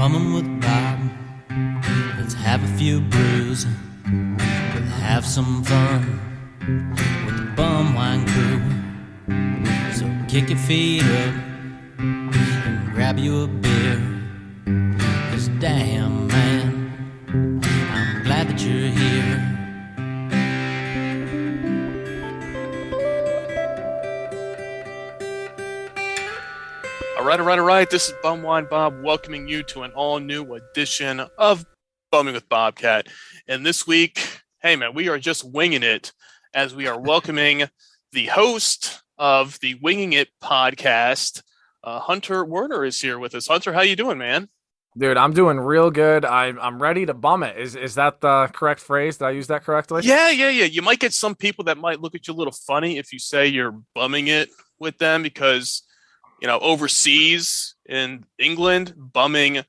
Bumming with Bob. Let's have a few brews. We'll have some fun with the bum wine crew. So kick your feet up and grab you a beer. 'Cause damn, man, I'm glad that you're here. All right. This is Bumwine Bob welcoming you to an all-new edition of Bumming with Bobcat. And this week, hey man, we are just winging it as we are welcoming the host of the Winging It podcast. Hunter Werner is here with us. Hunter, how you doing, man? Dude, I'm doing real good. I'm ready to bum it. Is that the correct phrase? Did I use that correctly? Yeah. You might get some people that might look at you a little funny if you say you're bumming it with them because, you know, overseas in England, bumming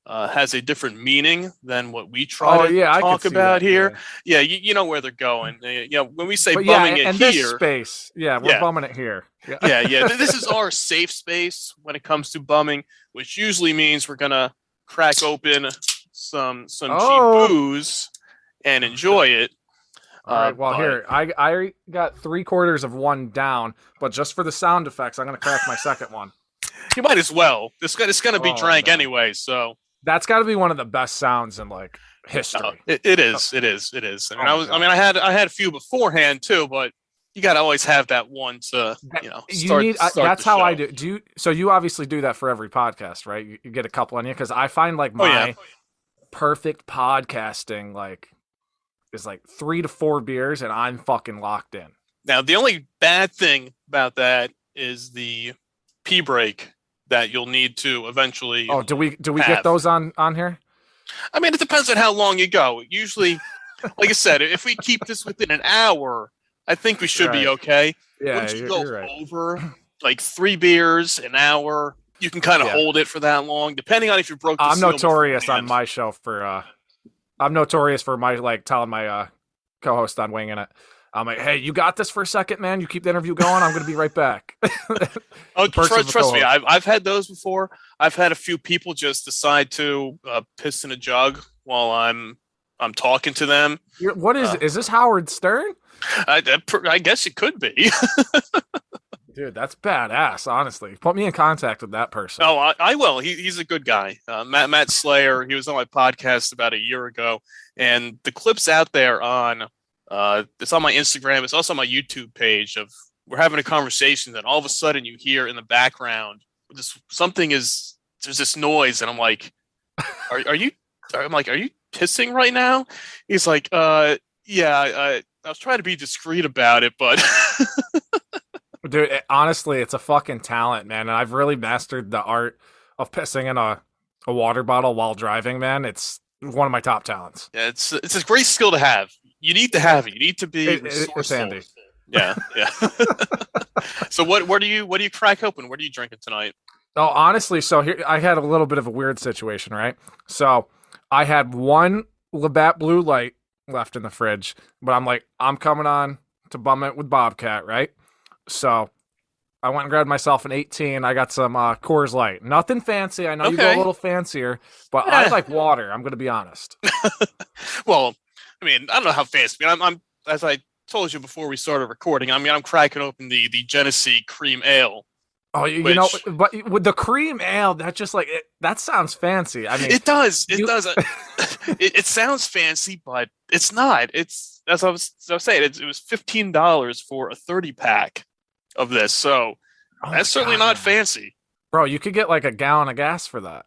has a different meaning than what we try to talk about here. Yeah, you know where they're going. When we say bumming it and here, this space, we're bumming it here. Yeah. This is our safe space when it comes to bumming, which usually means we're gonna crack open some cheap booze and enjoy it. All right. Well, here I got 3/4 of one down, but just for the sound effects, I'm gonna crack my second one. You might as well. It's gonna be drank anyway, so that's got to be one of the best sounds in like history. It is. I had a few beforehand too, but you got to always have that one to start. That's how I do. So you obviously do that for every podcast, right? You get a couple on you because I find like my perfect podcasting is like 3 to 4 beers and I'm fucking locked in. Now the only bad thing about that is the pee break that you'll need to eventually. Oh, do we get those on here? I mean, it depends on how long you go. Usually, like I said, if we keep this within an hour, I think we should be okay. Yeah, once you go over like 3 beers an hour, you can kind of hold it for that long, depending on if you broke the I'm seal notorious on my show for I'm notorious for my telling my co-host on Winging It. I'm like, hey, you got this for a second, man. You keep the interview going. I'm going to be right back. Trust me. I've had those before. I've had a few people just decide to piss in a jug while I'm talking to them. What is this Howard Stern? I guess it could be. Dude, that's badass, honestly. Put me in contact with that person. Oh, I will. He's a good guy. Matt Slayer, he was on my podcast about a year ago. And the clip's out there on, it's on my Instagram. It's also on my YouTube page of we're having a conversation that all of a sudden you hear in the background, there's this noise. And I'm like, are you pissing right now? He's like, I was trying to be discreet about it, but dude, honestly, it's a fucking talent, man. And I've really mastered the art of pissing in a water bottle while driving, man. It's one of my top talents. Yeah, it's a great skill to have. You need to have it. You need to be resourceful. It's handy. Yeah. So what do you crack open? What are you drinking tonight? Oh, honestly, so here I had a little bit of a weird situation, right? So I had one Labatt Blue Light left in the fridge, but I'm coming on to bum it with Bobcat, right? So I went and grabbed myself an 18. I got some Coors Light. Nothing fancy. I know you go a little fancier, but I like water. I'm going to be honest. Well, I mean, I don't know how fancy. I mean, I'm as I told you before we started recording. I mean, I'm cracking open the Genesee Cream Ale. Oh, you know, but with the cream ale, that just that sounds fancy. I mean, it does. It does. It sounds fancy, but it's not. It's as I was saying. It was $15 for a 30-pack of this, so that's certainly not fancy, bro. You could get like a gallon of gas for that.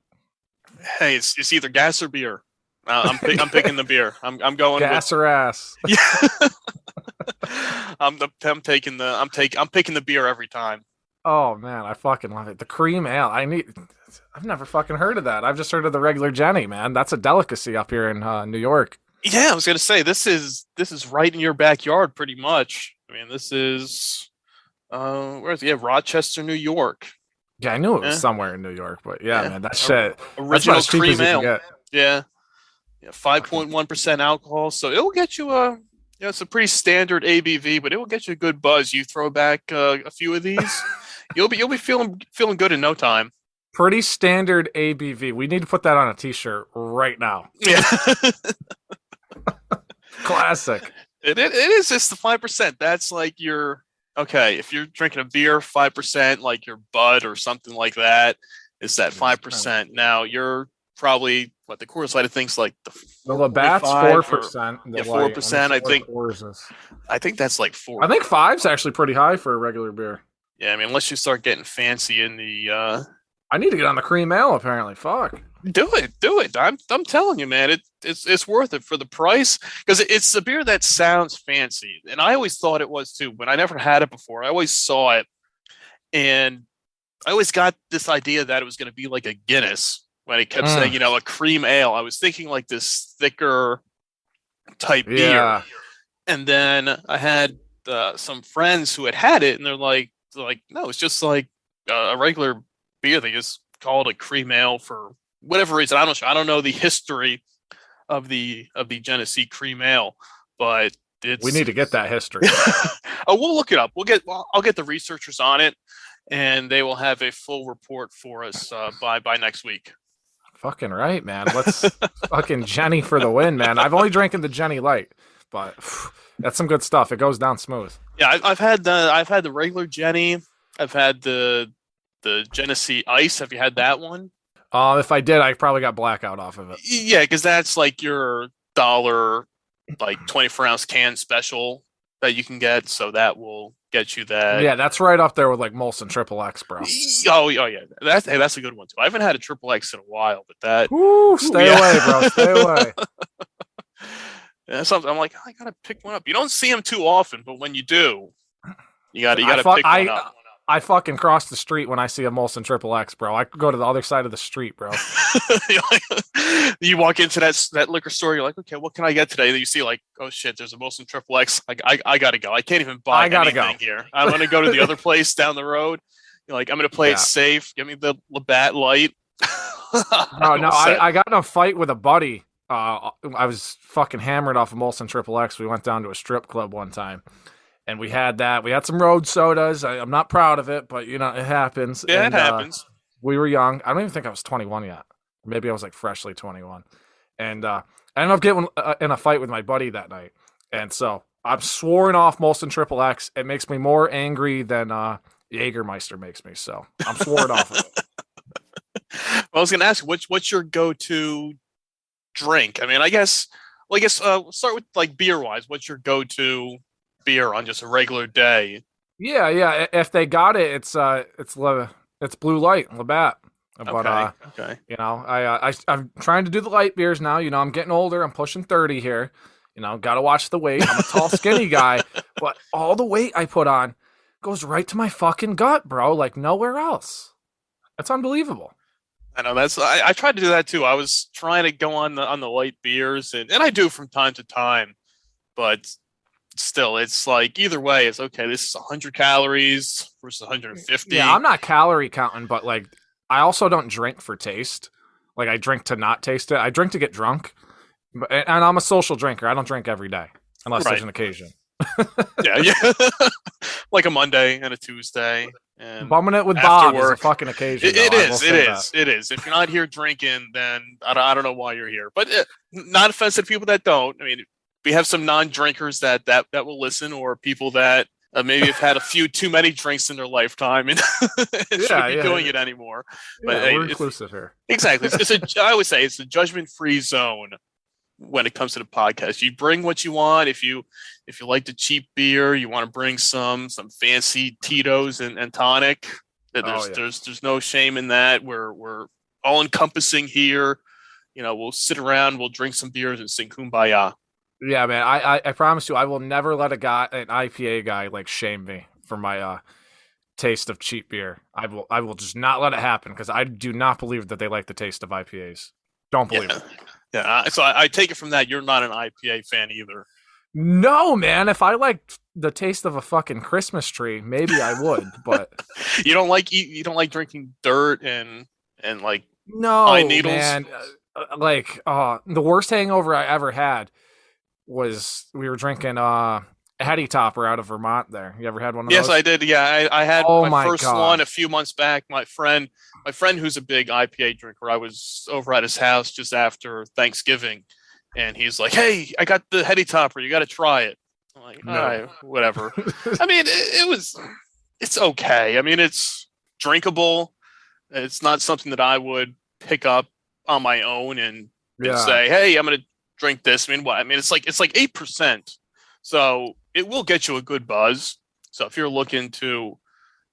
Hey, it's either gas or beer. I'm picking the beer. I'm going gas or ass. Yeah. I'm picking the beer every time. Oh man, I fucking love it. The cream ale. I've never fucking heard of that. I've just heard of the regular Jenny, man. That's a delicacy up here in New York. Yeah, I was gonna say this is right in your backyard, pretty much. I mean, this is where is it? Yeah, Rochester, New York. Yeah, I knew it was somewhere in New York, but man, that shit. Original cream ale. Yeah, 5.1% alcohol, so it will get you it's a pretty standard ABV, but it will get you a good buzz. You throw back a few of these, you'll be feeling good in no time. Pretty standard ABV. We need to put that on a t-shirt right now. Yeah. Classic. It is just the 5%. That's like your okay. If you're drinking a beer, 5%, like your Bud or something like that, is that 5%. Now you're probably what the Coors Light, I think, is like The Labatt's 4%. Yeah, 4%. I think that's like 4. I think 5's actually pretty high for a regular beer. Yeah, I mean, unless you start getting fancy in the. I need to get on the cream ale. Apparently, fuck. Do it. I'm telling you, man. It's worth it for the price because it's a beer that sounds fancy, and I always thought it was too. But I never had it before. I always saw it, and I always got this idea that it was going to be like a Guinness when it kept saying, a cream ale. I was thinking like this thicker type beer, and then I had some friends who had it, and they're like, no, it's just like a regular beer. They just call it a cream ale for whatever reason. I don't know the history of the Genesee Cream Ale, but we need to get that history. Oh, we'll look it up. I'll get the researchers on it, and they will have a full report for us by next week. Fucking right, man. Let's fucking Jenny for the win, man. I've only drinking the Jenny Light, but that's some good stuff. It goes down smooth. Yeah, I've had the regular Jenny. I've had the Genesee Ice. Have you had that one? If I did, I probably got blackout off of it. Yeah, because that's like your $1, like 24-ounce can special that you can get. So that will get you that. Yeah, that's right up there with like Molson Triple X, bro. Oh yeah, that's a good one too. I haven't had a Triple X in a while, but that. Stay away, bro. Stay away. Yeah, something I'm like, I gotta pick one up. You don't see them too often, but when you do, you gotta pick one up. I fucking cross the street when I see a Molson Triple X, bro. I could go to the other side of the street, bro. You walk into that liquor store, you're like, okay, what can I get today? Then you see like, oh shit, there's a Molson Triple X. Like, I gotta go. I can't even buy anything here. I'm gonna go to the other place down the road. You're like, I'm gonna play it safe. Give me the Labatt Light. I got in a fight with a buddy. I was fucking hammered off of Molson Triple X. We went down to a strip club one time. And we had that. We had some road sodas. I'm not proud of it, but, it happens. Yeah, it happens. We were young. I don't even think I was 21 yet. Maybe I was, like, freshly 21. And I ended up getting in a fight with my buddy that night. And so I'm sworn off Molson Triple X. It makes me more angry than Jägermeister makes me. So I'm sworn off of it. Well, I was going to ask, what's your go-to drink? I mean, I guess we'll start with, like, beer-wise. What's your go-to beer on just a regular day? Yeah. If they got it, it's Blue Light, Labatt. But okay. I'm trying to do the light beers now. I'm getting older. I'm pushing 30 here. Got to watch the weight. I'm a tall, skinny guy, but all the weight I put on goes right to my fucking gut, bro. Like nowhere else. That's unbelievable. I know I tried to do that too. I was trying to go on the light beers, and I do from time to time, but still, it's like either way, it's okay. This is 100 calories versus 150. Yeah, I'm not calorie counting, but like I also don't drink for taste. Like I drink to not taste it. I drink to get drunk, and I'm a social drinker. I don't drink every day unless there's an occasion. yeah, like a Monday and a Tuesday. And bumming it with Bob is a fucking occasion. It is. If you're not here drinking, then I don't know why you're here. But not offensive to people that don't. I mean, we have some non-drinkers that will listen, or people that maybe have had a few too many drinks in their lifetime and shouldn't be doing it anymore. But we're inclusive here. Exactly. I always say it's a judgment-free zone when it comes to the podcast. You bring what you want. If you like the cheap beer, you want to bring some fancy Tito's and tonic. There's no shame in that. We're all encompassing here. We'll sit around, we'll drink some beers and sing Kumbaya. Yeah, man. I promise you, I will never let an IPA guy like shame me for my taste of cheap beer. I will just not let it happen because I do not believe that they like the taste of IPAs. Don't believe it. Yeah. So I take it from that you're not an IPA fan either. No, man. If I liked the taste of a fucking Christmas tree, maybe I would. But you don't like drinking dirt and like pine needles, man. The worst hangover I ever had was we were drinking Heady Topper out of Vermont there. You ever had one of Yes, those? I did. Yeah, I had Oh my my first God. one a few months back. My friend who's a big IPA drinker, I was over at his house just after Thanksgiving, and he's like, "Hey, I got the Heady Topper. You got to try it." I'm like, "All No. right, whatever." I mean, it's okay. I mean, it's drinkable. It's not something that I would pick up on my own and Yeah. say, "Hey, I'm gonna drink this." I mean, what? I mean, it's like 8%, so it will get you a good buzz. So if you're looking to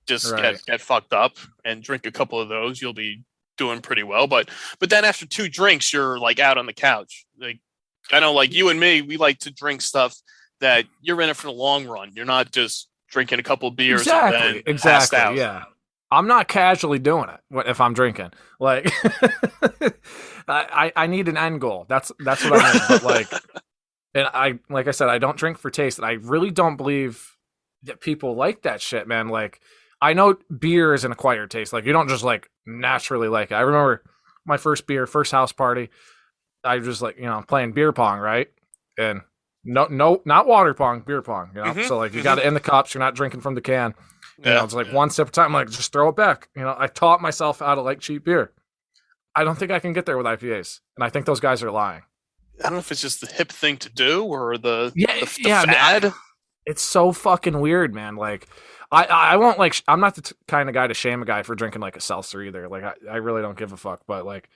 just Right. get fucked up and drink a couple of those, you'll be doing pretty well. But then after 2 drinks, you're like out on the couch. Like I know, like you and me, we like to drink stuff that you're in it for the long run. You're not just drinking a couple of beers and then passed out. Yeah. I'm not casually doing it if I'm drinking. Like, I need an end goal. That's what I mean. But like I said, I don't drink for taste, and I really don't believe that people like that shit, man. Like, I know beer is an acquired taste. Like, you don't just like naturally like it. I remember my first house party. I was just like, playing beer pong, right? And no, not water pong, beer pong. So like, you got it in the cups. You're not drinking from the can. It's like one sip at a time. I'm like, just throw it back. I taught myself how to like cheap beer. I don't think I can get there with IPAs, and I think those guys are lying. I don't know if it's just the hip thing to do or the fad. It's so fucking weird, man. Like, I won't like. I'm not the kind of guy to shame a guy for drinking like a seltzer either. Like, I really don't give a fuck. But like,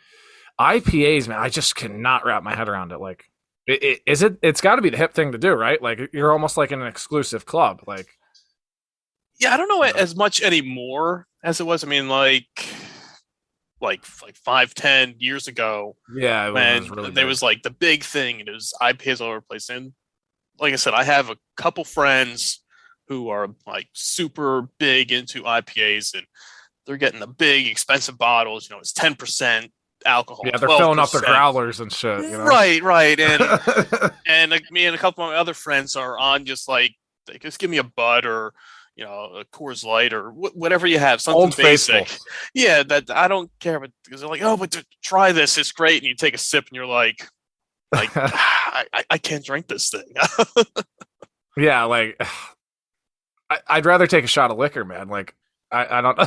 IPAs, man, I just cannot wrap my head around it. Like, it's got to be the hip thing to do, right? Like, you're almost like in an exclusive club. Like, yeah, I don't know as much anymore as it was. I mean, like 5-10 years ago. Yeah, when there was like the big thing, and it was IPAs all over the place. And like I said, I have a couple friends who are like super big into IPAs, and they're getting the big expensive bottles. It's 10% alcohol. Yeah, they're filling up their growlers and shit. Right. And like, me and a couple of my other friends are on just like, just give me a Bud or a Coors Light or whatever you have, something Old basic. Faithful. Yeah, that I don't care, but because they're like, oh, but try this, it's great, and you take a sip and you're like I can't drink this thing. Yeah, like I'd rather take a shot of liquor, man. Like I don't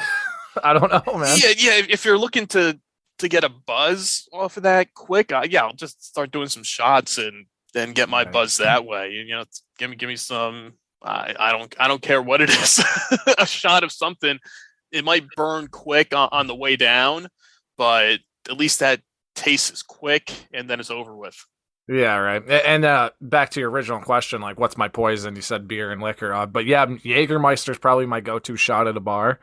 I don't know, man. Yeah. If you're looking to get a buzz off of that quick, I'll just start doing some shots and then get my buzz that way. Give me some. I don't care what it is. A shot of something, it might burn quick on the way down, but at least that taste is quick and then it's over with. Yeah, right. And back to your original question, like, what's my poison? You said beer and liquor, but yeah, Jägermeister is probably my go-to shot at a bar.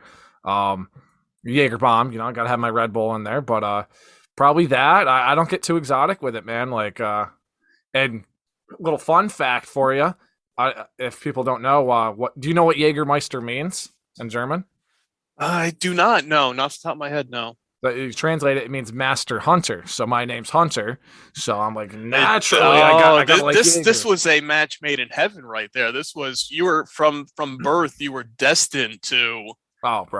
Jaeger bomb, I gotta have my Red Bull in there, but probably that. I don't get too exotic with it, man. Like, and little fun fact for you. If people don't know, what do you know what Jägermeister means in German? I do not know, not off the top of my head. No, but you translate it, it means master hunter. So my name's Hunter. So I'm like, naturally, I got like this. Jaeger. This was a match made in heaven, right there. You were from birth. You were destined to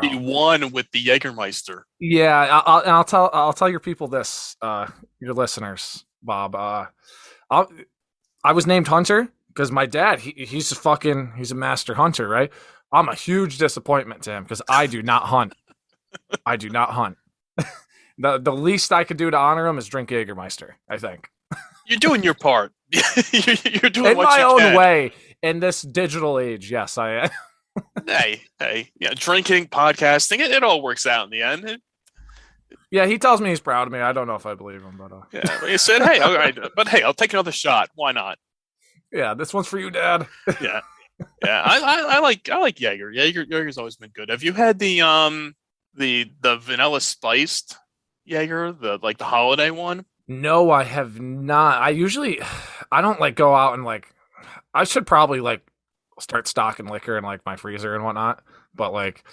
be one with the Jägermeister. Yeah, I'll tell your people this, your listeners, Bob. I was named Hunter because my dad, he's a master hunter, right? I'm a huge disappointment to him because I do not hunt. I do not hunt. The least I could do to honor him is drink Jägermeister, I think. You're doing your part. You're doing in what my you own can. way in this digital age. Yes, I am. Hey, yeah, drinking, podcasting, it all works out in the end. Yeah, he tells me he's proud of me. I don't know if I believe him, but yeah, he said, "Hey, all right, but hey, I'll take another shot. Why not?" Yeah, this one's for you, Dad. Yeah. I like Jaeger. Jaeger's always been good. Have you had the vanilla spiced Jaeger, the holiday one? No, I have not. I don't like go out and like. I should probably like start stocking liquor in like my freezer and whatnot. But like,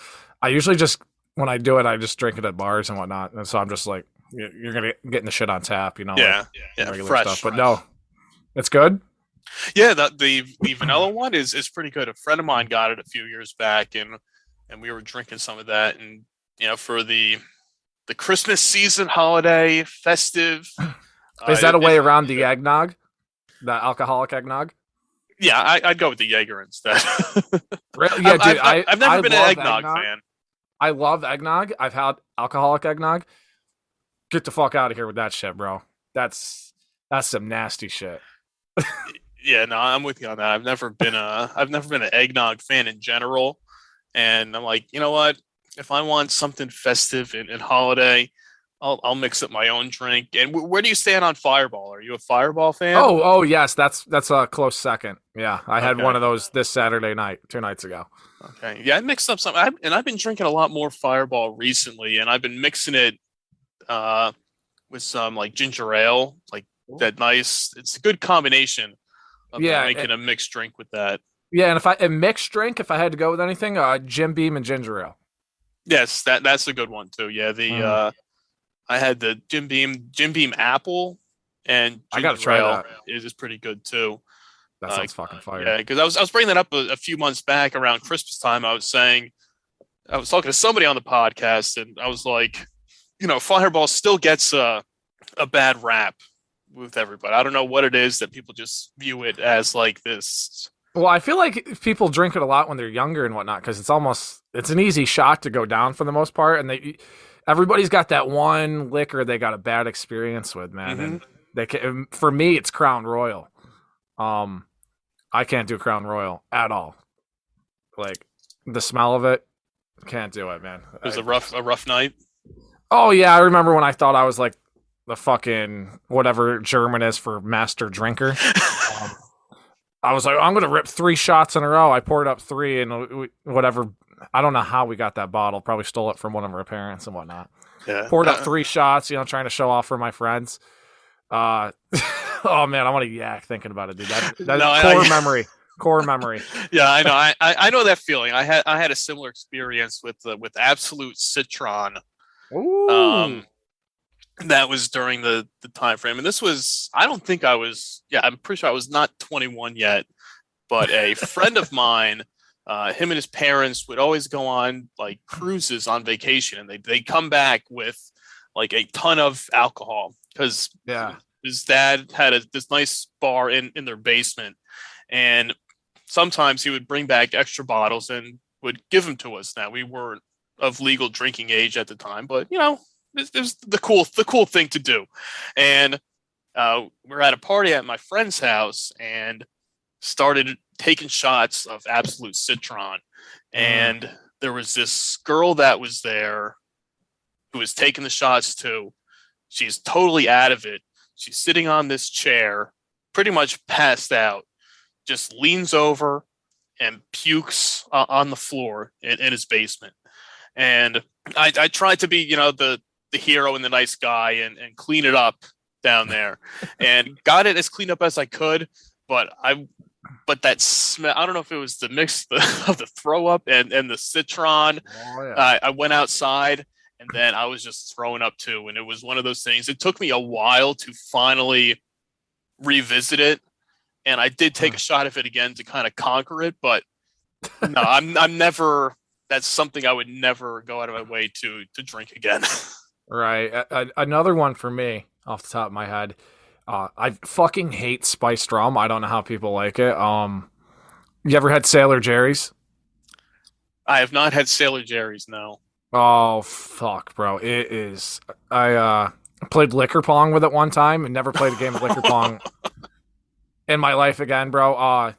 I usually just when I do it, I just drink it at bars and whatnot. And so I'm just like, you're gonna getting the shit on tap, Yeah, fresh stuff. But no, it's good. Yeah, the vanilla one is pretty good. A friend of mine got it a few years back, and we were drinking some of that, and for the Christmas season, holiday, festive. Is that a way around the eggnog, the alcoholic eggnog? Yeah, I'd go with the Jaeger instead. Yeah, dude, I've never been an love eggnog fan. I love eggnog. I've had alcoholic eggnog. Get the fuck out of here with that shit, bro. That's some nasty shit. Yeah, no, I'm with you on that. I've never been an eggnog fan in general, and I'm like, you know what? If I want something festive and holiday, I'll mix up my own drink. And where do you stand on Fireball? Are you a Fireball fan? Oh yes, that's a close second. Yeah, I had Okay. one of those this Saturday night, 2 nights ago. Okay, yeah, I mixed up some, and I've been drinking a lot more Fireball recently, and I've been mixing it with some like ginger ale, like that nice. It's a good combination of making a mixed drink with that. Yeah, and if a mixed drink, if I had to go with anything, Jim Beam and ginger ale. Yes, that's a good one too. Yeah, I had the Jim Beam apple, and I gotta try that. Is pretty good too. That sounds fucking fire. Yeah, because I was bringing that up a few months back around Christmas time. I was talking to somebody on the podcast, and I was like, Fireball still gets a bad rap with everybody. I don't know what it is that people just view it as like this. Well, I feel like people drink it a lot when they're younger and whatnot because it's an easy shot to go down for the most part, and everybody's got that one liquor they got a bad experience with, man. Mm-hmm. And for me, it's Crown Royal. I can't do Crown Royal at all. Like the smell of it, can't do it, man. It was a rough night. Oh yeah, I remember when I thought I was like the fucking whatever German is for master drinker. I was like, I'm gonna rip 3 shots in a row. I poured up 3 and whatever. I don't know how we got that bottle. Probably stole it from one of our parents and whatnot. Yeah. Poured up 3 shots, trying to show off for my friends. Oh man, I want to yak thinking about it, dude. That's core memory. Yeah, I know. I know that feeling. I had a similar experience with Absolute Citron. Ooh. That was during the time frame, and this was. I don't think I was. Yeah, I'm pretty sure I was not 21 yet. But a friend of mine, him and his parents would always go on like cruises on vacation, and they come back with like a ton of alcohol because his dad had this nice bar in their basement, and sometimes he would bring back extra bottles and would give them to us. Now we weren't of legal drinking age at the time, but it was the cool thing to do. And we're at a party at my friend's house and started taking shots of Absolute Citron, and there was this girl that was there who was taking the shots too. She's totally out of it. She's sitting on this chair, pretty much passed out, just leans over and pukes on the floor in his basement. And I tried to be, the hero and the nice guy and clean it up down there and got it as clean up as I could. But that smell, I don't know if it was the mix of the throw up and the citron. Oh, yeah. I went outside and then I was just throwing up too. And it was one of those things. It took me a while to finally revisit it. And I did take a shot of it again to kind of conquer it. But no, I'm never, that's something I would never go out of my way to drink again. Right. Another one for me off the top of my head. I fucking hate spiced rum. I don't know how people like it. You ever had Sailor Jerry's? I have not had Sailor Jerry's, no. Oh, fuck, bro. It is. I played liquor pong with it one time and never played a game of liquor pong in my life again, bro.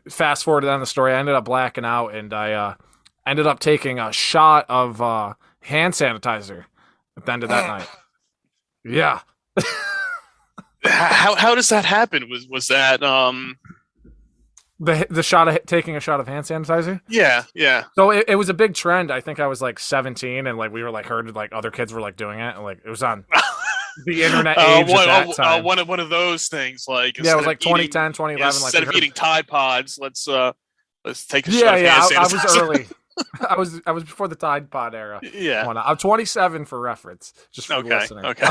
Fast forward to the end of the story, I ended up blacking out and I ended up taking a shot of hand sanitizer at the end of that night. Yeah. How does that happen? Was that the shot of taking a shot of hand sanitizer? Yeah. So it was a big trend. I think I was like 17, and like we were like heard like other kids were like doing it, and like it was on the internet age at that time. One of those things, like it was like 2010, 2011. Instead like of eating Tide Pods, let's take a shot of hand sanitizer. I was early. I was before the Tide Pod era. Yeah, I'm 27 for reference, just for the listener. Okay.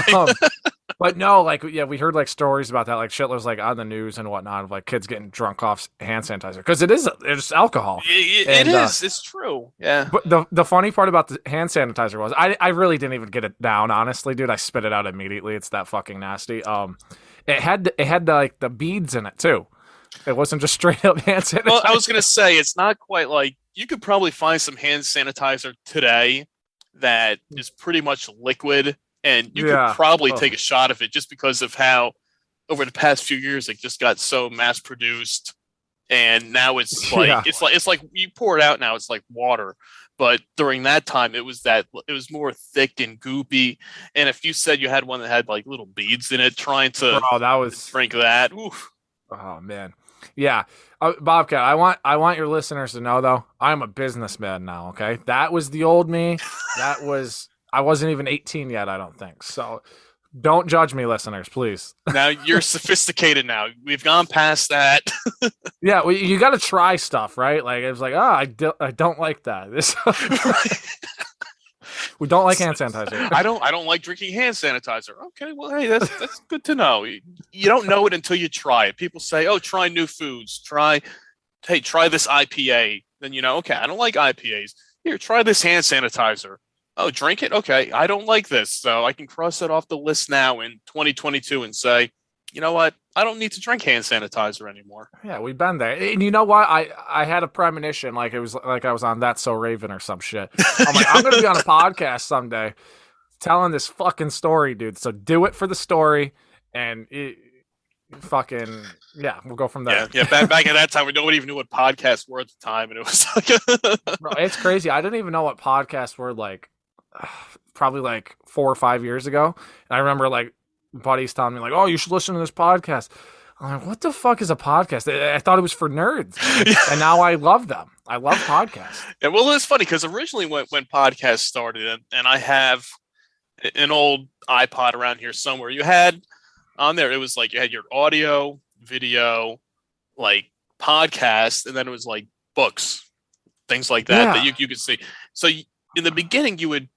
But no, like we heard like stories about that, like shit was like on the news and whatnot of like kids getting drunk off hand sanitizer because it's alcohol. It is. It's true. Yeah. But the funny part about the hand sanitizer was I really didn't even get it down. Honestly, dude, I spit it out immediately. It's that fucking nasty. It had like the beads in it too. It wasn't just straight up hand sanitizer. Well, I was gonna say it's not quite like you could probably find some hand sanitizer today that is pretty much liquid, and you could probably take a shot of it just because of how over the past few years it just got so mass produced, and now it's like you pour it out now, it's like water. But during that time, it was more thick and goopy. And if you said you had one that had like little beads in it, trying to drink that, oof. Oh man, yeah, Bobcat. I want your listeners to know though, I'm a businessman now. Okay, that was the old me. I wasn't even 18 yet. I don't think so. Don't judge me, listeners, please. Now you're sophisticated now. We've gone past that. Yeah, well, you got to try stuff, right? Like it's like, I don't like that. We don't like hand sanitizer. I don't like drinking hand sanitizer. Okay, well, hey, that's good to know. You don't know it until you try it. People say, "Oh, try new foods. Try this IPA." Then okay, I don't like IPAs. Here, try this hand sanitizer. Oh, drink it? Okay, I don't like this. So I can cross it off the list now in 2022 and say, you know what? I don't need to drink hand sanitizer anymore. Yeah, we've been there. And you know what? I had a premonition, like it was like I was on That's So Raven or some shit. I'm like, I'm going to be on a podcast someday telling this fucking story, dude. So do it for the story, and we'll go from there. Yeah. Back at that time, nobody even knew what podcasts were at the time, and it was like, bro, it's crazy. I didn't even know what podcasts were like. Probably like 4 or 5 years ago, and I remember like buddies telling me like, "Oh, you should listen to this podcast." I'm like, "What the fuck is a podcast?" I thought it was for nerds, and now I love them. I love podcasts. Yeah, well, it's funny because originally when podcasts started, and I have an old iPod around here somewhere, you had on there, it was like you had your audio, video, like podcast, and then it was like books, things like that that you could see. So in the beginning, you would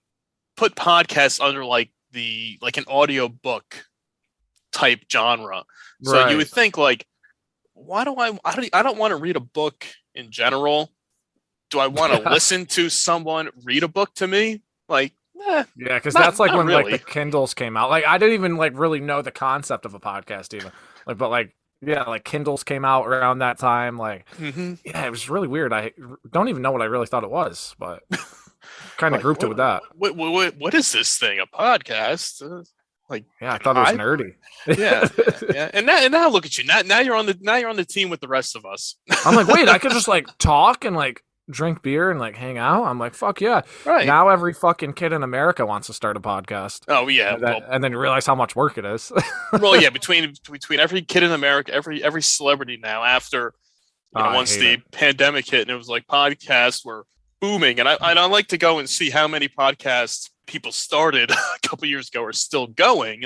put podcasts under like an audio book type genre. So you would think like, I don't want to read a book in general. Do I want to listen to someone read a book to me? Like, yeah, because that's like when really. Like the Kindles came out. Like I didn't even like really know the concept of a podcast even. Like, but like like Kindles came out around that time. Like, yeah, it was really weird. I don't even know what I really thought it was, but. Kind of grouped it with that. What is this thing? A podcast? I thought it was nerdy. yeah. And now look at you. Now you're on the team with the rest of us. I'm like, wait, I could just like talk and like drink beer and like hang out. I'm like, fuck yeah. Right. Now every fucking kid in America wants to start a podcast. Oh yeah. And then you realize how much work it is. Well, yeah, between every kid in America, every celebrity now after once the pandemic hit and it was like podcasts were booming, and I like to go and see how many podcasts people started a couple years ago are still going.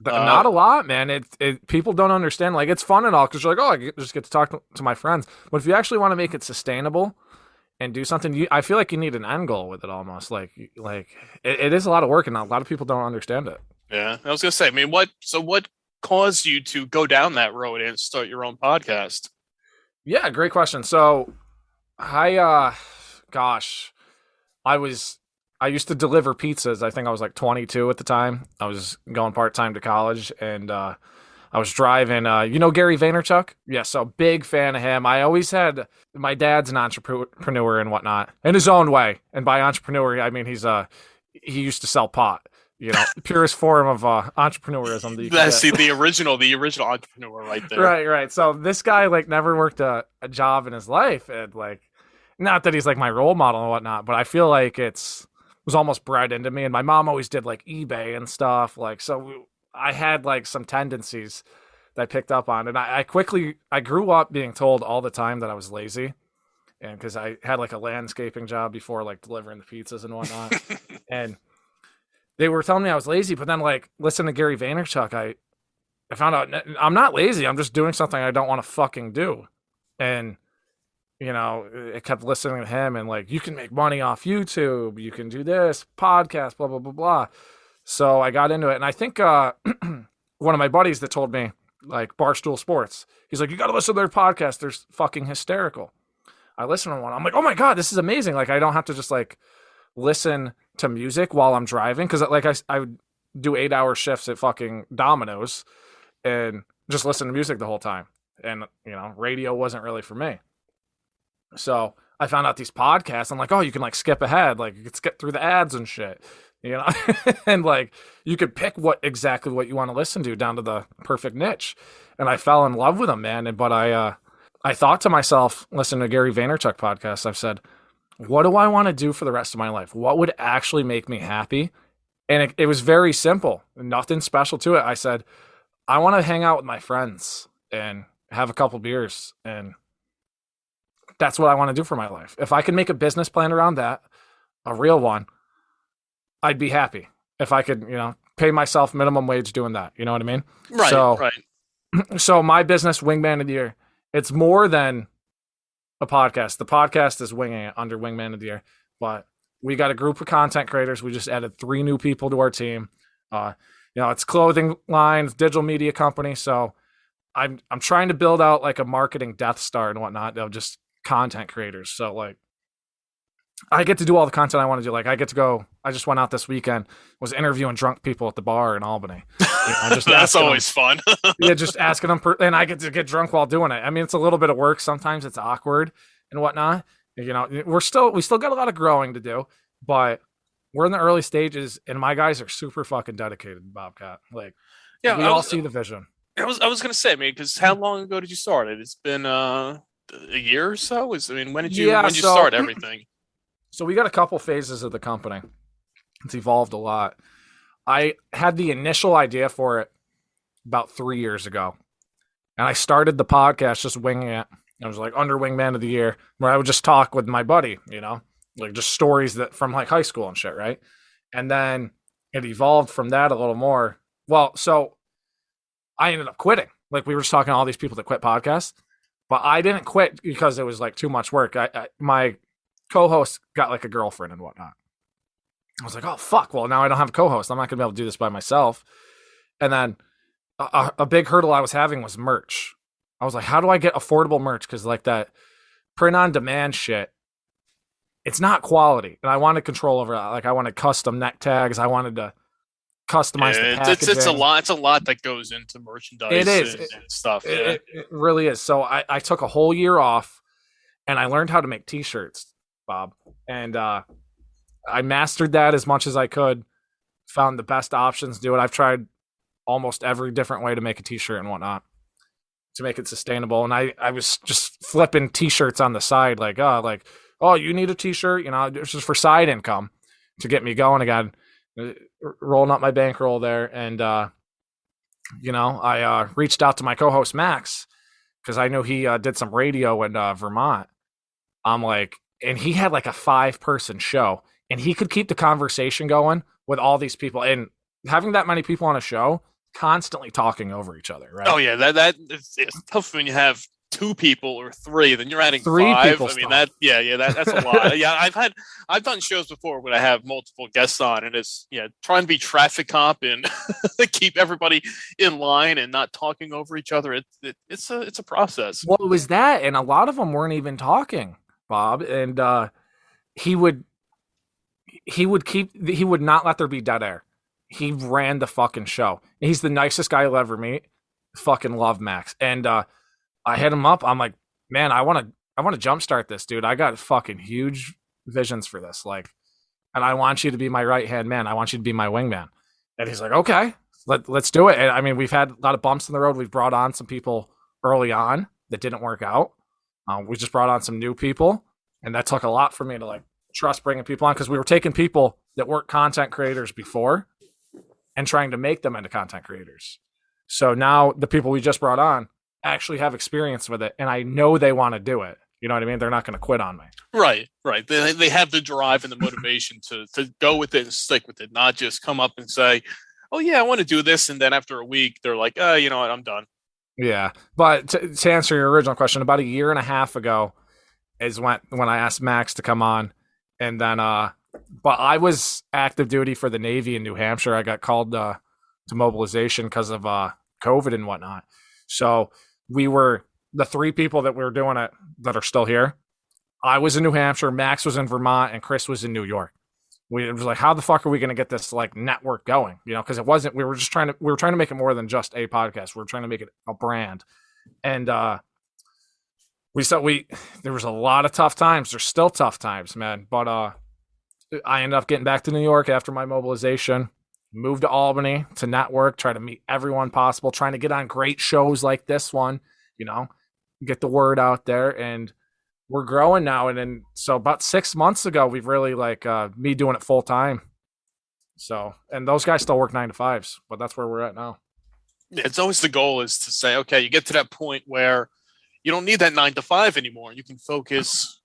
Not a lot, man. People don't understand. Like, it's fun and all because you're like, oh, I just get to talk to my friends. But if you actually want to make it sustainable and do something, I feel like you need an end goal with it almost. Like it is a lot of work, and a lot of people don't understand it. Yeah, I was gonna say. I mean, what caused you to go down that road and start your own podcast? Yeah, great question. So I used to deliver pizzas. I think I was like 22 at the time. I was going part-time to college, and I was driving, Gary Vaynerchuk? Yeah, so big fan of him. I always had, my dad's an entrepreneur and whatnot, in his own way. And by entrepreneur, I mean he used to sell pot. Purest form of entrepreneurism. That's the original entrepreneur right there. Right. So this guy like never worked a job in his life, and like, not that he's like my role model and whatnot, but I feel like was almost bred into me. And my mom always did like eBay and stuff. Like, so I had like some tendencies that I picked up on. And I grew up being told all the time that I was lazy. And because I had like a landscaping job before, like delivering the pizzas and whatnot. And they were telling me I was lazy, but then like listening to Gary Vaynerchuk, I found out I'm not lazy. I'm just doing something I don't want to fucking do. And it kept listening to him and like, you can make money off YouTube. You can do this podcast, blah, blah, blah, blah. So I got into it. And I think one of my buddies that told me, like Barstool Sports, he's like, you got to listen to their podcast. They're fucking hysterical. I listened to one. I'm like, oh my God, this is amazing. Like, I don't have to just like listen to music while I'm driving. Cause like I would do 8-hour shifts at fucking Domino's and just listen to music the whole time. and radio wasn't really for me. So I found out these podcasts. I'm like, oh, you can like skip ahead, like you can skip through the ads and shit, and like you could pick exactly what you want to listen to down to the perfect niche. And I fell in love with them, man. But I thought to myself, listening to Gary Vaynerchuk podcast, I've said, what do I want to do for the rest of my life? What would actually make me happy? And it was very simple, nothing special to it. I said, I want to hang out with my friends and have a couple beers. And that's what I want to do for my life. If I could make a business plan around that, a real one, I'd be happy. If I could, pay myself minimum wage doing that. You know what I mean? Right, right. So my business, Wingman of the Year, it's more than a podcast. The podcast is winging it under Wingman of the Year. But we got a group of content creators. We just added 3 new people to our team. It's clothing lines, digital media company. So I'm trying to build out like a marketing Death Star and whatnot of just content creators. So like I get to do all the content I want to do. Like I get to go. I just went out this weekend, was interviewing drunk people at the bar in Albany. That's always fun. Yeah, just asking them, and I get to get drunk while doing it. I mean, it's a little bit of work. Sometimes it's awkward and whatnot. We still got a lot of growing to do, but we're in the early stages, and my guys are super fucking dedicated, Bobcat. Like, yeah, we all see the vision. I was going to say, because how long ago did you start it? It's been a year or so. When did you start everything? So we got a couple phases of the company. It's evolved a lot. I had the initial idea for it about 3 years ago, and I started the podcast just winging it. I was like under Wingman of the Year, where I would just talk with my buddy, like just stories that from like high school and shit, right? And then it evolved from that a little more. Well, so I ended up quitting. Like we were just talking to all these people that quit podcasts, but I didn't quit because it was like too much work. My co-host got like a girlfriend and whatnot. I was like, oh fuck, well now I don't have a co-host. I'm not gonna be able to do this by myself. And then a big hurdle I was having was merch. I was like, how do I get affordable merch? Because like that print on demand shit, it's not quality, and I wanted control over that. Like I wanted custom neck tags. I wanted to customize the packaging. It's a lot. It's a lot that goes into merchandise. It is and stuff. It really is. So I took a whole year off, and I learned how to make T-shirts, Bob, and I mastered that as much as I could. Found the best options to do it. I've tried almost every different way to make a T-shirt and whatnot to make it sustainable. And I was just flipping T-shirts on the side, like, oh, you need a T-shirt, it's just for side income to get me going again, rolling up my bankroll there. And, I reached out to my co-host Max because I knew he did some radio in Vermont. I'm like, and he had like a 5-person show, and he could keep the conversation going with all these people. And having that many people on a show, constantly talking over each other, right? Oh yeah, it's tough when you have 2 people or 3, then you're adding 3 5. people. That's a lot. Yeah, I've done shows before when I have multiple guests on, and it's trying to be traffic cop and keep everybody in line and not talking over each other. It's a process. Well, it was that, and a lot of them weren't even talking, Bob, and he would not let there be dead air. He ran the fucking show. He's the nicest guy you'll ever meet. Fucking love Max. And I hit him up. I'm like, man, I want to jumpstart this, dude. I got fucking huge visions for this. Like, and I want you to be my right-hand man. I want you to be my wingman. And he's like, okay, let's do it. And I mean, we've had a lot of bumps in the road. We've brought on some people early on that didn't work out. We just brought on some new people, and that took a lot for me to like trust bringing people on, because we were taking people that weren't content creators before and trying to make them into content creators. So now the people we just brought on actually have experience with it, and I know they want to do it. You know what I mean? They're not going to quit on me. Right. They have the drive and the motivation to go with it and stick with it, not just come up and say, oh yeah, I want to do this, and then after a week they're like, you know what, I'm done. Yeah. But to answer your original question, about a year and a half ago is when I asked Max to come on, and then but I was active duty for the Navy in New Hampshire. I got called to mobilization because of COVID and whatnot. So we were the 3 people that we were doing it that are still here. I was in New Hampshire, Max was in Vermont, and Chris was in New York. It was like, how the fuck are we going to get this like network going? Because it wasn't. We were trying to make it more than just a podcast. We were trying to make it a brand And there was a lot of tough times. There's still tough times, man. But I ended up getting back to New York after my mobilization, moved to Albany to network, try to meet everyone possible, trying to get on great shows like this one, get the word out there. And we're growing now. And then, so about 6 months ago, we've really me doing it full time. So, and those guys still work 9 to 5s, but that's where we're at now. Yeah, it's always the goal is to say, okay, you get to that point where you don't need that 9 to 5 anymore. You can focus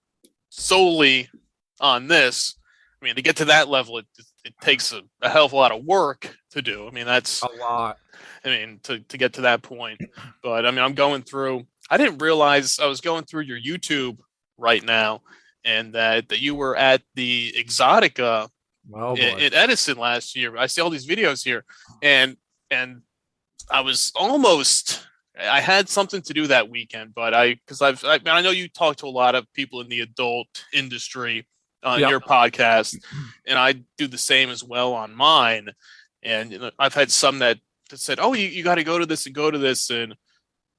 solely on this. I mean, to get to that level, it takes a hell of a lot of work to do. I mean, that's a lot. I mean, to get to that point. But I mean, I didn't realize I was going through your YouTube right now, and that you were at the Exotica in Edison last year. I see all these videos here, and I was I had something to do that weekend, but I know you talk to a lot of people in the adult industry on your podcast, and I do the same as well on mine. And I've had some that said, "Oh, you got to go to this and go to this," and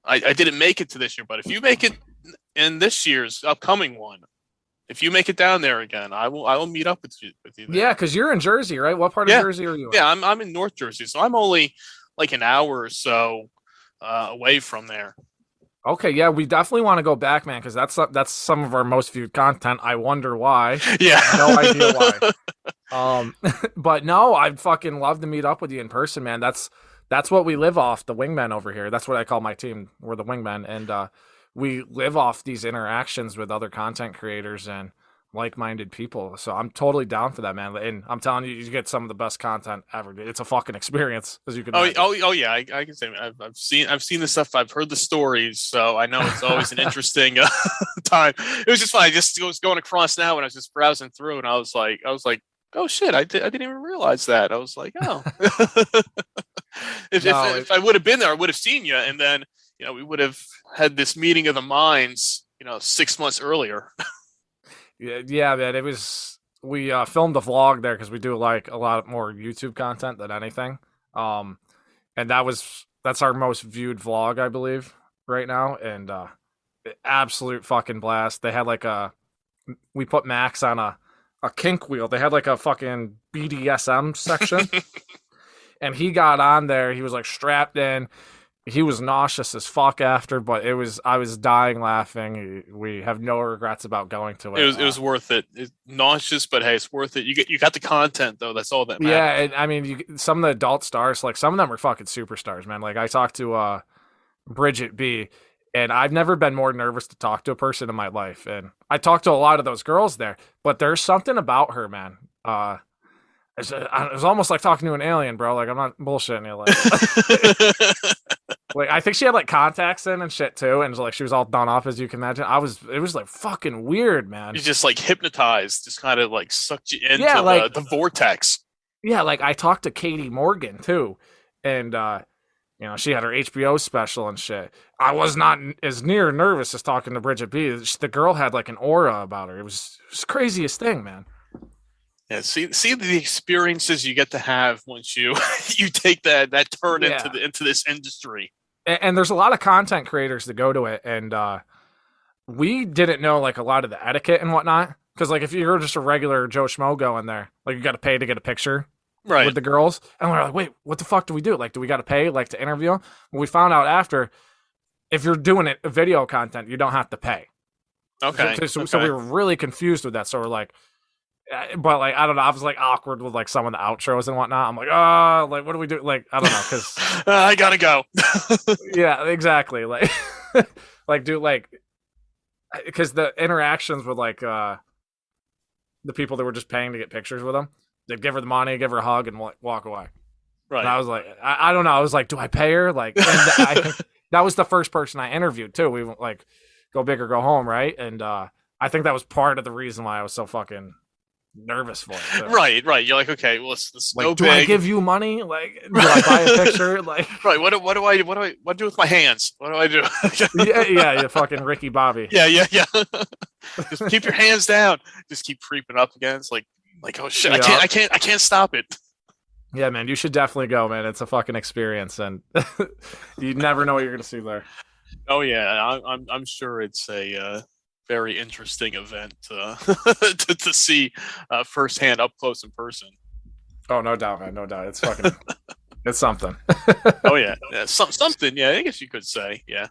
I didn't make it to this year. But if you make it in this year's upcoming one, if you make it down there again, I will meet up with you there. Yeah, because you're in Jersey, right? What part of Jersey are you in? Yeah, I'm in North Jersey, so I'm only like an hour or so away from there. Okay, yeah, we definitely want to go back, man, because that's some of our most viewed content. I wonder why. Yeah, no idea why. But no, I'd fucking love to meet up with you in person, man. That's what we live off, the Wingmen over here. That's what I call my team. We're the Wingmen, and we live off these interactions with other content creators and like-minded people. So I'm totally down for that, man. And I'm telling you, you get some of the best content ever. It's a fucking experience, as you can imagine. Oh yeah, I can say I've seen the stuff. I've heard the stories, so I know it's always an interesting time. It was just fun. I just was going across now, and I was just browsing through, and I was like, oh shit, I didn't even realize that. I was like, oh. If I would have been there, I would have seen you, and then we would have had this meeting of the minds, 6 months earlier. Yeah, man. It was, we filmed a vlog there because we do like a lot more YouTube content than anything. And that's our most viewed vlog, I believe, right now. And absolute fucking blast. They had we put Max on a kink wheel. They had like a fucking BDSM section. And he got on there. He was like strapped in. He was nauseous as fuck after, but I was dying laughing. We have no regrets about going to it. It was worth it. It's nauseous, but hey, it's worth it. You got the content though. That's all that matters. Yeah, and I mean, some of the adult stars, like some of them are fucking superstars, man. Like I talked to Bridget B, and I've never been more nervous to talk to a person in my life. And I talked to a lot of those girls there, but there's something about her, man. It was almost like talking to an alien, bro. Like I'm not bullshitting you. Like I think she had like contacts in and shit too, and like she was all done up, as you can imagine. It was like fucking weird, man. You just like hypnotized, just kind of like sucked you into the vortex. Yeah, like I talked to Katie Morgan too, and she had her HBO special and shit. I was not as near nervous as talking to Bridget B. The girl had like an aura about her. It was the craziest thing, man. Yeah, see the experiences you get to have once you take that turn into this industry. And there's a lot of content creators that go to it, and we didn't know like a lot of the etiquette and whatnot. Because like if you're just a regular Joe Schmo going there, like you got to pay to get a picture with the girls, and we're like, wait, what the fuck do we do? Like, do we got to pay like to interview them? Well, we found out after, if you're doing it video content, you don't have to pay. Okay. So we were really confused with that. So we're like. But like I don't know, I was like awkward with like some of the outros and whatnot. I'm like, oh, like what do we do? Like I don't know, because I gotta go. Yeah, exactly. Like, because the interactions with like the people that were just paying to get pictures with them, they'd give her the money, give her a hug, and walk away. Right. And I was like, I don't know. I was like, do I pay her? Like, that was the first person I interviewed too. We like go big or go home, right? And I think that was part of the reason why I was so fucking nervous for it. So. Right. You're like, okay, well, let's like, go do big. I give you money? Like, do I buy a picture? Like, right. What do I do with my hands? What do I do? yeah, fucking Ricky Bobby. Yeah. Just keep your hands down. Just keep creeping up again. It's like, oh shit, I can't stop it. Yeah, man, you should definitely go, man. It's a fucking experience, and you never know what you're gonna see there. Oh yeah, I'm sure it's a very interesting event to see firsthand, up close in person. Oh, no doubt, man. No doubt. It's fucking. It's something. Oh yeah, something. Yeah, I guess you could say. Yeah,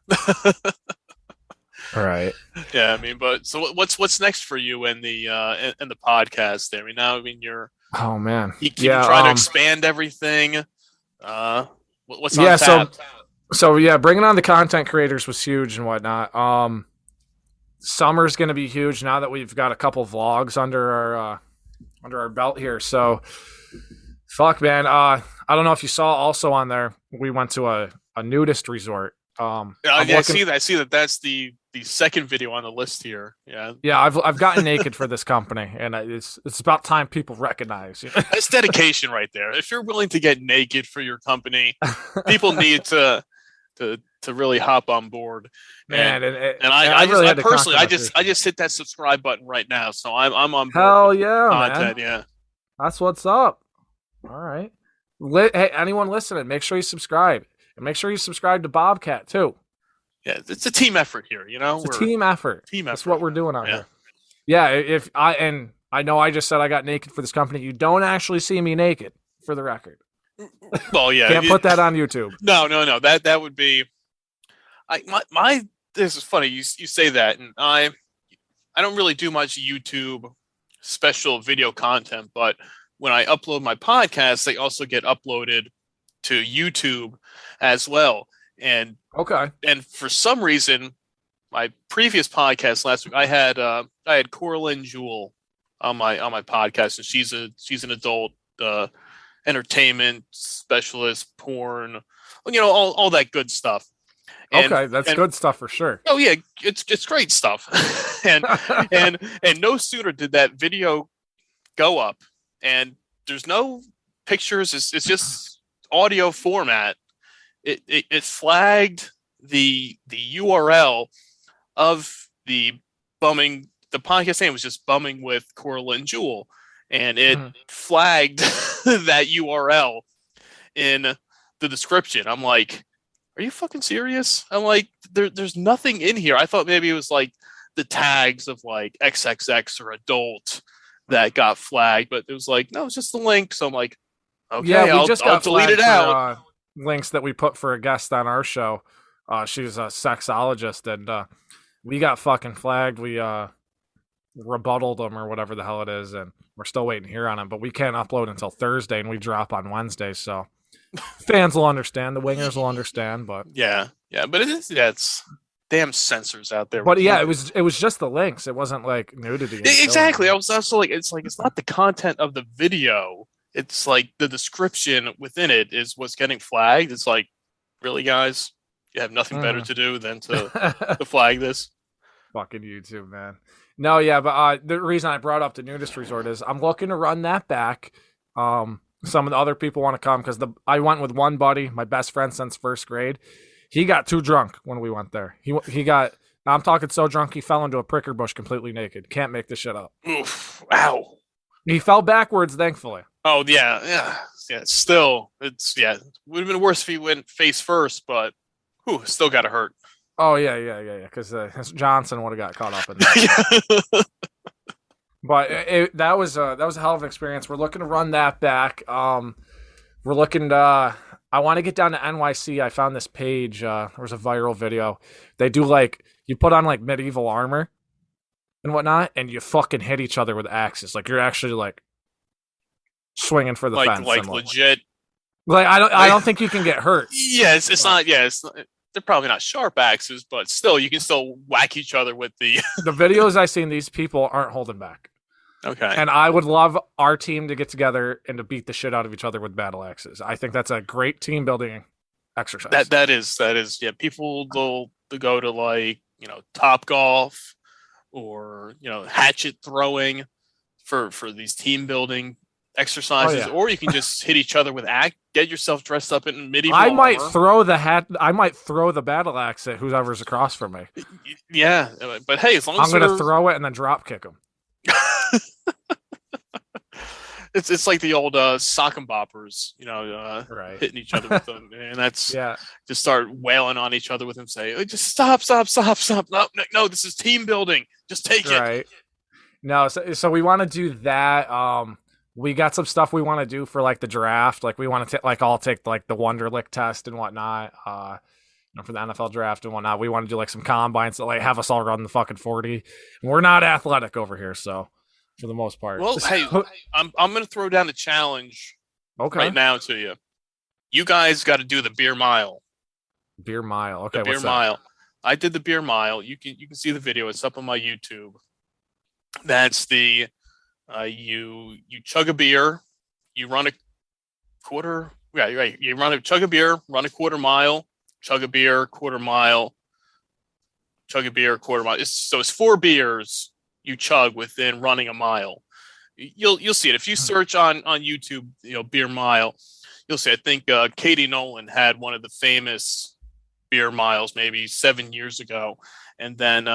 All right. yeah. I mean, but so what's next for you in the podcast? There. I mean, now I mean Oh man. you can Yeah. you try to expand everything. What's on Yeah. tap? So yeah, bringing on the content creators was huge and whatnot. Summer's gonna be huge now that we've got a couple vlogs under our belt here. So, fuck, man. I don't know if you saw also on there. We went to a nudist resort. Yeah, I see that. I see that. That's the second video on the list here. Yeah, Yeah, I've gotten naked for this company, and it's about time people recognize. You know? that's dedication right there. If you're willing to get naked for your company, people need to really hop on board. Man, and I really had to personally, I contact just hit that subscribe button right now, so I'm on board. Hell with yeah, content. man. Yeah, That's what's up. All right. Hey, anyone listening, make sure you subscribe. And make sure you subscribe to Bobcat, too. yeah. It's a team effort here. You know, It's a team effort. Team That's effort. what we're doing out here. Yeah, I know I just said I got naked for this company. You don't actually see me naked, for the record. Well, yeah. Can't put that on YouTube. No. That would be. This is funny. You say that, and I don't really do much YouTube special video content, but when I upload my podcasts, they also get uploaded to YouTube as well. And Okay. and for some reason, my previous podcast last week, I had Coraline Jewell on my podcast, and she's an adult entertainment specialist, porn, all that good stuff. Okay, that's good stuff for sure. Oh yeah, it's great stuff. and no sooner did that video go up, and there's no pictures. It's just audio format. It flagged the URL of the bumming. The podcast name was just Bumming with Coraline Jewell, and it flagged that URL in the description. I'm like, are you fucking serious? I'm like, there's nothing in here. I thought maybe it was like the tags of like XXX or adult that got flagged, but it was like, no, it's just the link. So I'm like, okay, Yeah, I'll delete it out. Links that we put for a guest on our show. She's a sexologist, and we got fucking flagged. We rebutted them or whatever the hell it is, and we're still waiting here on them. But we can't upload until Thursday, and we drop on Wednesday. So fans will understand. The wingers will understand. But yeah, but it's damn censors out there. But yeah, it was just the links. It wasn't like nudity. Exactly. I was also like, it's not the content of the video. It's like the description within it is what's getting flagged. It's like, really, guys, you have nothing better to do than to flag this. Fucking YouTube, man. No, yeah, but the reason I brought up the nudist resort is I'm looking to run that back. Some of the other people want to come because I went with one buddy, my best friend since first grade. He got too drunk when we went there. He got, I'm talking so drunk he fell into a pricker bush completely naked. Can't make this shit up. Oof! Wow. He fell backwards, thankfully. Oh yeah. Still, would have been worse if he went face first, but still got to hurt. Oh yeah. Because Johnson would have got caught up in that. But that was a hell of an experience. We're looking to run that back. We're looking to. I want to get down to NYC. I found this page. There was a viral video. They do like you put on like medieval armor and whatnot, and you fucking hit each other with axes. Like you're actually like swinging for the fence. Like legit. Like I don't think you can get hurt. Yes, it's not. Yes, they're probably not sharp axes, but still, you can still whack each other with the. The videos I've seen, these people aren't holding back. Okay. And I would love our team to get together and to beat the shit out of each other with battle axes. I think that's a great team building exercise. That is. Yeah, people will go to like Top Golf or hatchet throwing for these team building exercises, or you can just hit each other with get yourself dressed up in medieval I might armor. throw the battle axe at whoever's across from me. Yeah, but hey, as long as I'm going to throw it and then drop kick him. it's like the old sock and boppers, Right. hitting each other with them, and that's Yeah. just start wailing on each other with them, say, "Oh, just stop, stop, stop, stop! No, this is team building. Just take it." Right. No, so we want to do that. We got some stuff we want to do for like the draft. Like we want to I'll take like the Wonderlic test and whatnot. For the NFL draft and whatnot. We want to do like some combines that like have us all run the fucking 40. And we're not athletic over here, so for the most part. Well, hey, I'm going to throw down the challenge right now to you. You guys got to do the beer mile. Beer mile. Okay, the beer mile. I did the beer mile. You can see the video. It's up on my YouTube. That's the you chug a beer, you run a quarter. Yeah, right. You chug a beer, run a quarter mile, chug a beer, quarter mile, chug a beer, quarter mile. So it's 4 beers you chug within running a mile. You'll see it if you search on YouTube. Beer mile. You'll see. I think Katie Nolan had one of the famous beer miles maybe 7 years ago, and then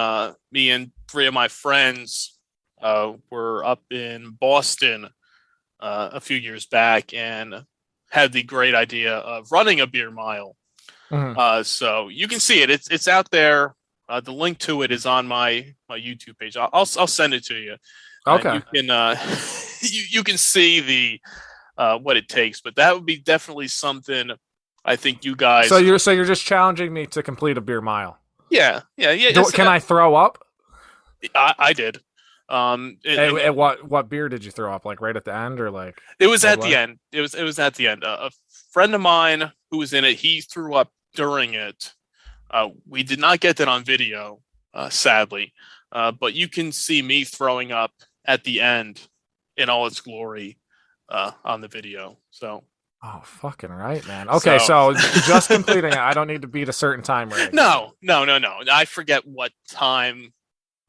me and 3 of my friends were up in Boston a few years back and had the great idea of running a beer mile. Mm-hmm. So you can see it. It's out there. The link to it is on my YouTube page. I'll send it to you. Okay. You can you can see the what it takes, but that would be definitely something I think you guys. So you're just challenging me to complete a beer mile. Yeah. Can I throw up? I did. What beer did you throw up? Like right at the end, or like it was at the end? It was at the end. A friend of mine who was in it, he threw up during it. We did not get that on video, sadly, but you can see me throwing up at the end in all its glory on the video. So. Oh, fucking right, man. Okay, so just completing it. I don't need to beat a certain time, right? No. I forget what time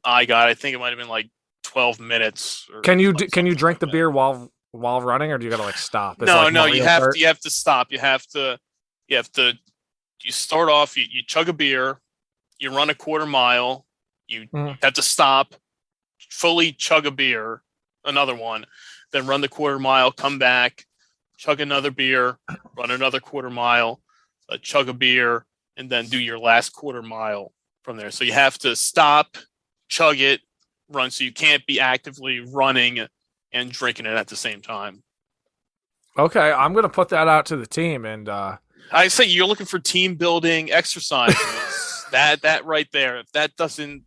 I got. I think it might have been like 12 minutes. Can you drink the beer while running, or do you gotta like stop? No, you have to stop. You start off. You chug a beer. You run a quarter mile. You have to stop. Fully chug a beer, another one, then run the quarter mile. Come back. Chug another beer, run another quarter mile, chug a beer, and then do your last quarter mile from there. So you have to stop, chug it, run. So you can't be actively running and drinking it at the same time. Okay, I'm going to put that out to the team. And I say you're looking for team building exercises. that right there. If that doesn't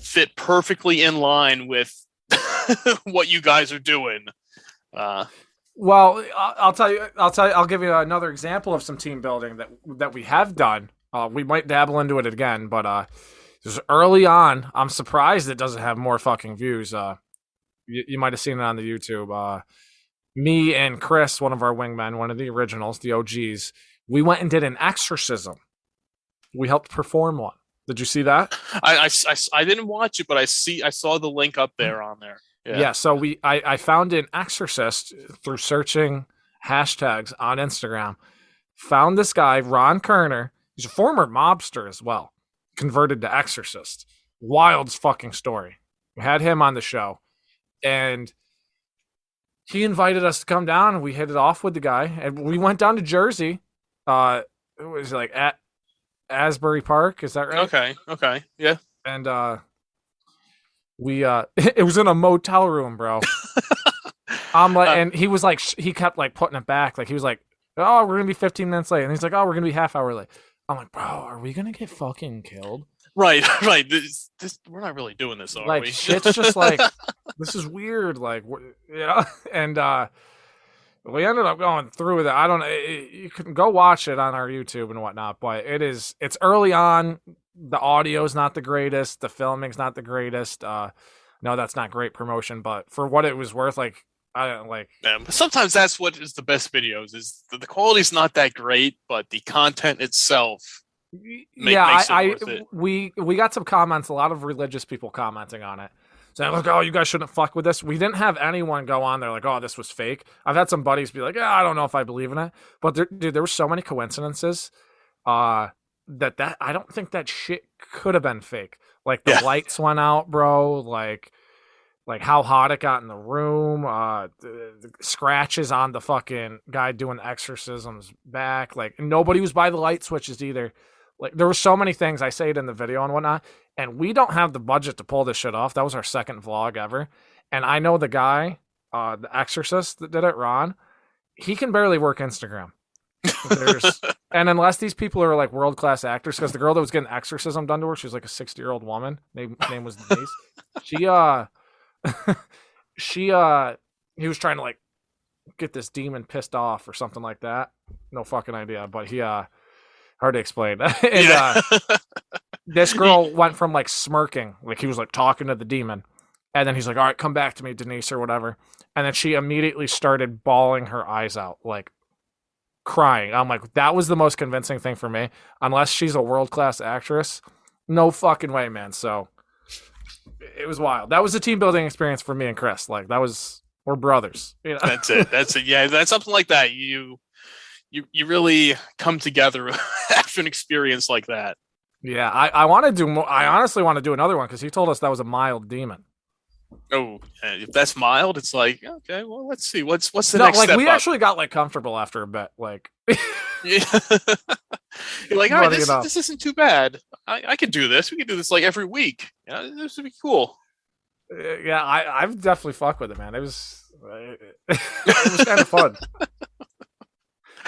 fit perfectly in line with what you guys are doing, well, I'll give you another example of some team building that we have done. We might dabble into it again, but just early on, I'm surprised it doesn't have more fucking views. You might have seen it on the YouTube. Me and Chris, one of our wingmen, one of the originals, the OGs, we went and did an exorcism. We helped perform one. Did you see that? I didn't watch it, but I saw the link up there on there. Yeah, so I found an exorcist through searching hashtags on Instagram. Found this guy, Ron Kerner. He's a former mobster as well. Converted to exorcist. Wild fucking story. We had him on the show. And he invited us to come down, and we hit it off with the guy. And we went down to Jersey. It was like at Asbury Park. Is that right? Okay. Yeah. And we it was in a motel room, bro. I'm like, and he was like, he kept like putting it back, like he was like, oh, we're gonna be 15 minutes late, and he's like, oh, we're gonna be half hour late. I'm like, bro, are we gonna get fucking killed? Right. This we're not really doing this, are like, we? Shit's just like, this is weird, like, and we ended up going through with it. I don't know. You can go watch it on our YouTube and whatnot, but it's early on. The audio's not the greatest. The filming's not the greatest. No, that's not great promotion, but for what it was worth, like, I don't like. Yeah, sometimes that's what is the best videos. Is the quality's not that great, but the content itself. Makes it worth it. We got some comments. A lot of religious people commenting on it, saying, "Look, oh, you guys shouldn't fuck with this." We didn't have anyone go on there like, "Oh, this was fake." I've had some buddies be like, "Yeah, I don't know if I believe in it," but there were so many coincidences. That I don't think that shit could have been fake. Like the lights went out, bro. Like like how hot it got in the room, the scratches on the fucking guy doing exorcisms back. Like nobody was by the light switches either. Like there were so many things. I say it in the video and whatnot, and we don't have the budget to pull this shit off. That was our second vlog ever, and I know the guy, the exorcist that did it, Ron. He can barely work Instagram. And unless these people are like world class actors, because the girl that was getting exorcism done to her, she was like a 60-year-old woman. Name was Denise. He was trying to like get this demon pissed off or something like that. No fucking idea, but he hard to explain. And this girl went from like smirking, like he was like talking to the demon, and then he's like, all right, come back to me, Denise, or whatever. And then she immediately started bawling her eyes out, like crying. I'm like, that was the most convincing thing for me. Unless she's a world-class actress, no fucking way, man. So it was wild. That was a team building experience for me and Chris. Like we're brothers. You know? That's it. Yeah, that's something like that. You really come together after an experience like that. Yeah, I want to do more. I honestly want to do another one because he told us that was a mild demon. Oh, if that's mild, it's like, okay, well, let's see. What's the next like step we up? actually got like comfortable after a bit. Like, Yeah. You're like, all right, this isn't too bad. I could do this. We could do this like every week. Yeah, this would be cool. Yeah, I've definitely fucked with it, man. It was kind of fun.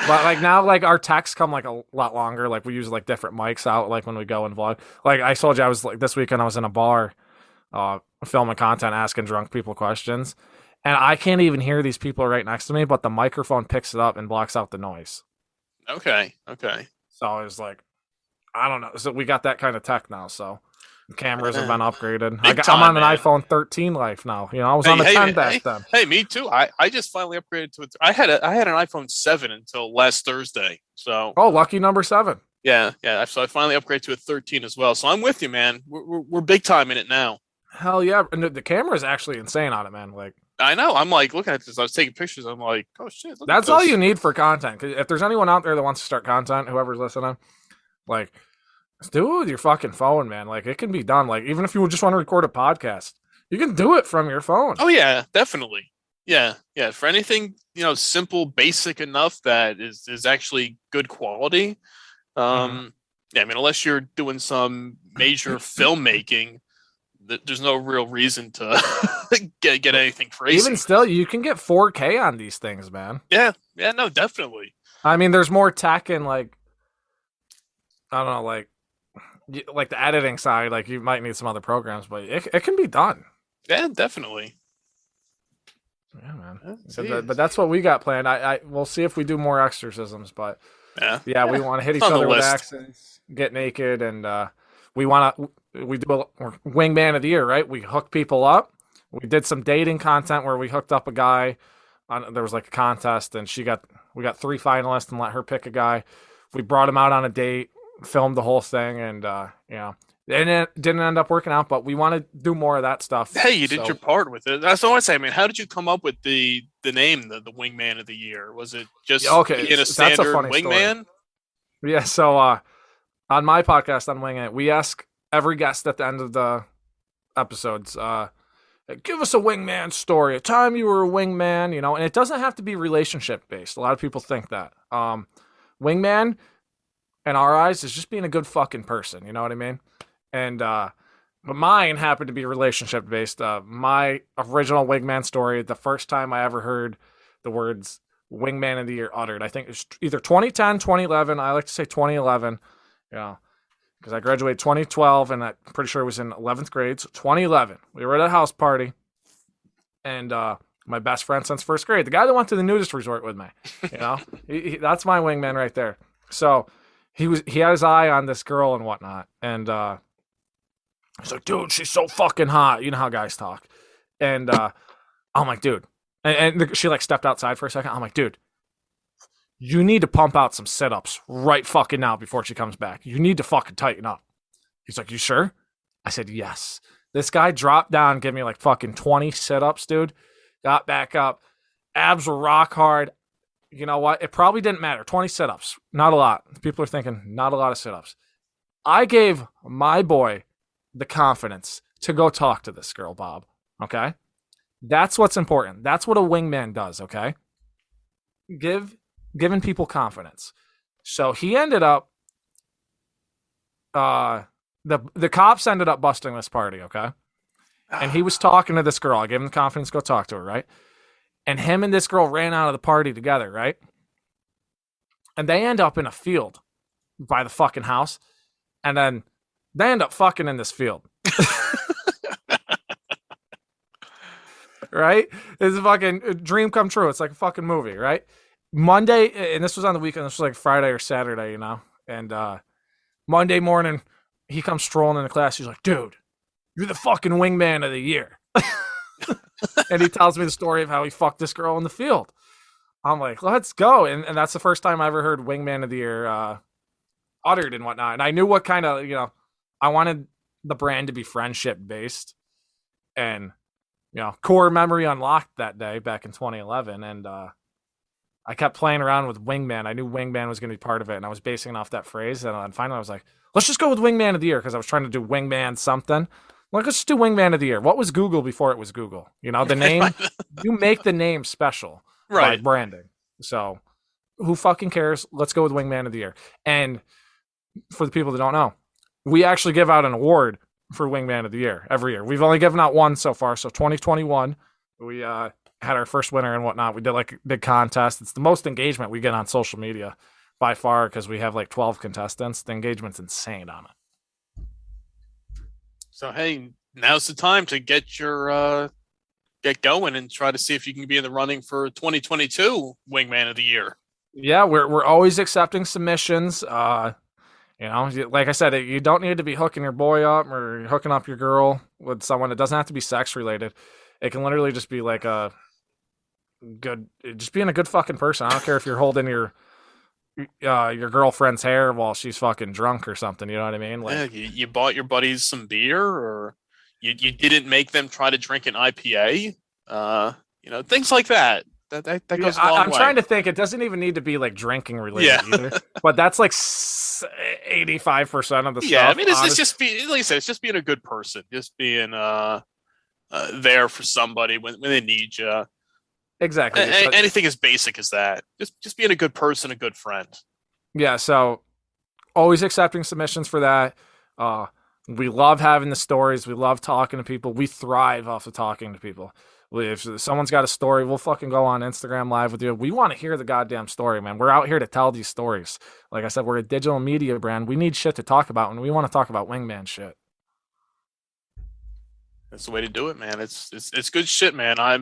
But like now, like our texts come like a lot longer. Like we use like different mics out, like when we go and vlog. Like I told you, I was like this weekend I was in a bar, filming content, asking drunk people questions, and I can't even hear these people right next to me, but the microphone picks it up and blocks out the noise. Okay. So I was like, I don't know. So we got that kind of tech now. So the cameras have been upgraded. I'm on an iPhone 13 Life now. You know, I was on a 10 back then. Hey, me too. I just finally upgraded to it. I had an iPhone 7 until last Thursday. So lucky number 7. Yeah. So I finally upgraded to a 13 as well. So I'm with you, man. We're big time in it now. Hell yeah! And the camera is actually insane on it, man. Like I know. I'm like looking at this. I was taking pictures. I'm like, oh shit. That's all you need for content. Because if there's anyone out there that wants to start content, whoever's listening, like, just do it with your fucking phone, man. Like, it can be done. Like, even if you just want to record a podcast, you can do it from your phone. Oh yeah, definitely. Yeah. For anything, simple, basic enough that is actually good quality. Yeah. I mean, unless you're doing some major filmmaking, there's no real reason to get anything crazy. Even still, you can get 4K on these things, man. Yeah, no, definitely. I mean, there's more tech and like, I don't know, like the editing side. Like you might need some other programs, but it can be done. Yeah, definitely. Yeah, man. But that's what we got planned. We'll see if we do more exorcisms, but yeah, we want to hit each other with axes, get naked, and we do a Wingman of the Year, right? We hook people up. We did some dating content where we hooked up a guy. There was like a contest, and we got 3 finalists and let her pick a guy. We brought him out on a date, filmed the whole thing, and and it didn't end up working out. But we want to do more of that stuff. Hey, you did your part with it. That's what I want to say. I mean, how did you come up with the name, the Wingman of the Year? Was it just in a standard wingman? Story. Yeah. So on my podcast on Wing It, we ask every guest at the end of the episodes, give us a wingman story, a time you were a wingman, and it doesn't have to be relationship based. A lot of people think that. Wingman, in our eyes, is just being a good fucking person. You know what I mean? And but mine happened to be relationship based. My original wingman story, the first time I ever heard the words Wingman of the Year uttered, I think it was either 2010, 2011. I like to say 2011. Because I graduated 2012, and I'm pretty sure it was in 11th grade. So 2011, we were at a house party, and my best friend since first grade, the guy that went to the nudist resort with me, that's my wingman right there. So he had his eye on this girl and whatnot, and he's like, dude, she's so fucking hot. You know how guys talk. And I'm like, dude, and she like stepped outside for a second. I'm like, dude, you need to pump out some sit-ups right fucking now before she comes back. You need to fucking tighten up. He's like, you sure? I said, yes. This guy dropped down, gave me like fucking 20 sit-ups, dude. Got back up. Abs were rock hard. You know what? It probably didn't matter. 20 sit-ups. Not a lot. People are thinking, not a lot of sit-ups. I gave my boy the confidence to go talk to this girl, Bob. Okay? That's what's important. That's what a wingman does, okay? Giving people confidence. So he ended up the cops ended up busting this party, okay? And he was talking to this girl. I gave him the confidence to go talk to her, right? And him and this girl ran out of the party together, right? And they end up in a field by the fucking house. And then they end up fucking in this field. Right? It's a fucking dream come true. It's like a fucking movie, right? Monday, and this was on the weekend. This was like Friday or Saturday, you know? And Monday morning, he comes strolling into class. He's like, dude, you're the fucking wingman of the year. And he tells me the story of how he fucked this girl in the field. I'm like, let's go. And that's the first time I ever heard wingman of the year uttered and whatnot. And I knew what kind of, I wanted the brand to be friendship based. And, core memory unlocked that day back in 2011. And I kept playing around with wingman. I knew wingman was going to be part of it. And I was basing it off that phrase. And finally I was like, let's just go with wingman of the year. Because I was trying to do wingman something. Like, let's do wingman of the year. What was Google before it was Google? The name, you make the name special. Right. By branding. So who fucking cares? Let's go with wingman of the year. And for the people that don't know, we actually give out an award for wingman of the year every year. We've only given out one so far. So 2021, we had our first winner and whatnot. We did like a big contest. It's the most engagement we get on social media by far because we have like 12 contestants. The engagement's insane on it. So, hey, now's the time to get your get going and try to see if you can be in the running for 2022 Wingman of the Year. Yeah, we're always accepting submissions. Like I said, you don't need to be hooking your boy up or hooking up your girl with someone. It doesn't have to be sex related. It can literally just be like just being a good fucking person. I don't care if you're holding your girlfriend's hair while she's fucking drunk or something. You know what I mean? Like, yeah, you bought your buddies some beer, or you didn't make them try to drink an IPA. Things like that. That goes a long way. I'm trying to think. It doesn't even need to be like drinking related either. But that's like 85% of the stuff. Yeah, I mean, it's just like I said, it's just being a good person, just being there for somebody when they need you. Exactly. Anything as basic as that. Just being a good person, a good friend. Yeah. So always accepting submissions for that. We love having the stories. We love talking to people. We thrive off of talking to people. If someone's got a story, we'll fucking go on Instagram Live with you. We want to hear the goddamn story, man. We're out here to tell these stories. Like I said, we're a digital media brand. We need shit to talk about, and we want to talk about wingman shit. That's the way to do it, man. It's good shit, man. I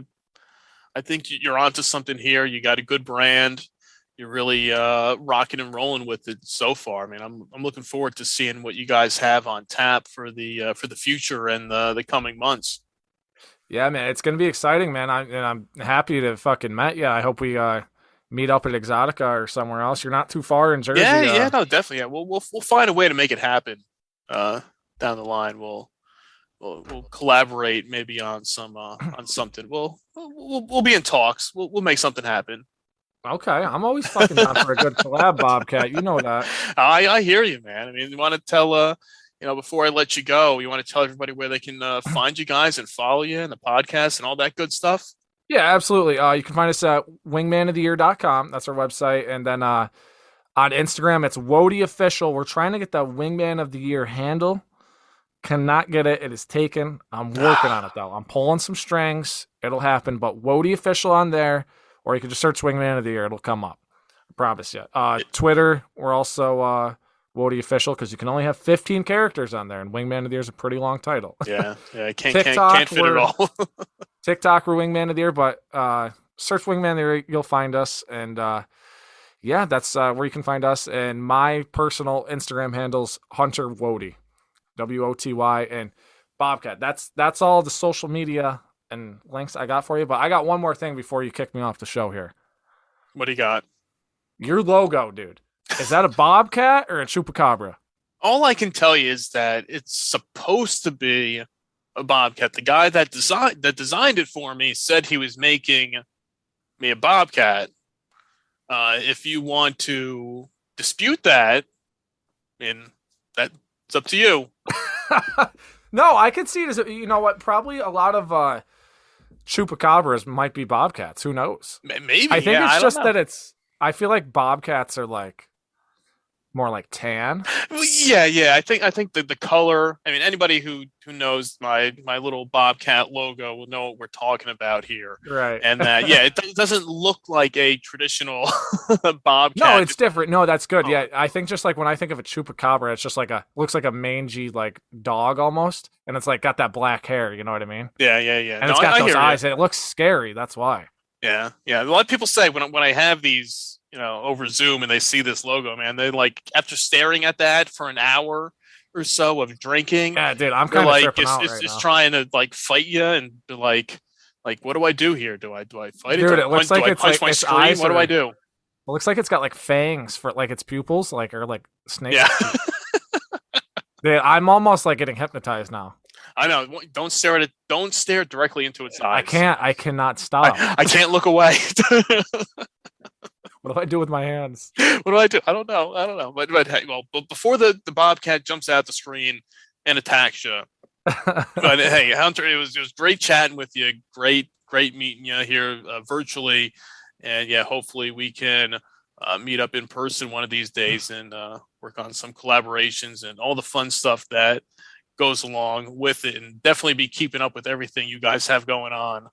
think you're onto something here. You got a good brand. You're really rocking and rolling with it so far. I mean, I'm looking forward to seeing what you guys have on tap for the future and the coming months. Yeah, man, it's gonna be exciting, man. I'm happy to fucking met you. I hope we meet up at Exotica or somewhere else. You're not too far in Jersey. Yeah, no, definitely. Yeah, we'll find a way to make it happen. Down the line, we'll collaborate maybe on something. We'll be in talks. We'll make something happen. Okay, I'm always fucking down for a good collab, Bobcat. You know that. I hear you, man. I mean, you want to tell before I let you go, you want to tell everybody where they can find you guys and follow you and the podcast and all that good stuff? Yeah, absolutely. You can find us at wingmanoftheyear.com. That's our website. And then on Instagram, it's Wody Official. We're trying to get the Wingman of the Year handle. Cannot get it. It is taken. I'm working on it, though. I'm pulling some strings. It'll happen. But Wody Official on there, or you can just search Wingman of the Year. It'll come up. I promise you. Twitter, we're also Wody Official, because you can only have 15 characters on there, and Wingman of the Year is a pretty long title. Yeah, can't fit it all. TikTok, we're Wingman of the Year, but search Wingman of the Year, you'll find us, and that's where you can find us. And my personal Instagram handle's Hunter Wody, WOTY, and Bobcat. That's all the social media and links I got for you. But I got one more thing before you kick me off the show here. What do you got? Your logo, dude. Is that a Bobcat or a Chupacabra? All I can tell you is that it's supposed to be a Bobcat. The guy that designed it for me said he was making me a Bobcat. If you want to dispute that, I mean, that's up to you. No, I could see it as, you know what, probably a lot of chupacabras might be bobcats. Who knows? Maybe. I think I it's don't just know. that I feel like bobcats are like more like tan. Well, yeah. I think the color. I mean, anybody who knows my little Bobcat logo will know what we're talking about here. Right. And that, it doesn't look like a traditional Bobcat. No, it's different. No, that's good. Oh. Yeah, I think just like when I think of a chupacabra, it's just like looks like a mangy like dog almost, and it's like got that black hair. You know what I mean? Yeah. And it's got those eyes, and it looks scary. That's why. Yeah. A lot of people say when I have these, over Zoom and they see this logo, man, they like after staring at that for an hour or so of drinking. Yeah, dude, I'm they're kind of like tripping out it's right just now. trying to like fight you and be like what do I do here? Do I fight Dude, it? it looks like do I it's punch like my its screen? eyes What do I are- do? It looks like it's got like fangs for like its pupils, like or like snakes. Yeah. Dude, I'm almost like getting hypnotized now. I know. Don't stare at it. Don't stare directly into its eyes. I cannot stop. I can't look away. What do I do with my hands? What do I do? I don't know. But hey, but before the Bobcat jumps out the screen and attacks you. But hey, Hunter, it was great chatting with you. Great meeting you here virtually, and hopefully we can meet up in person one of these days and work on some collaborations and all the fun stuff that goes along with it, and definitely be keeping up with everything you guys have going on.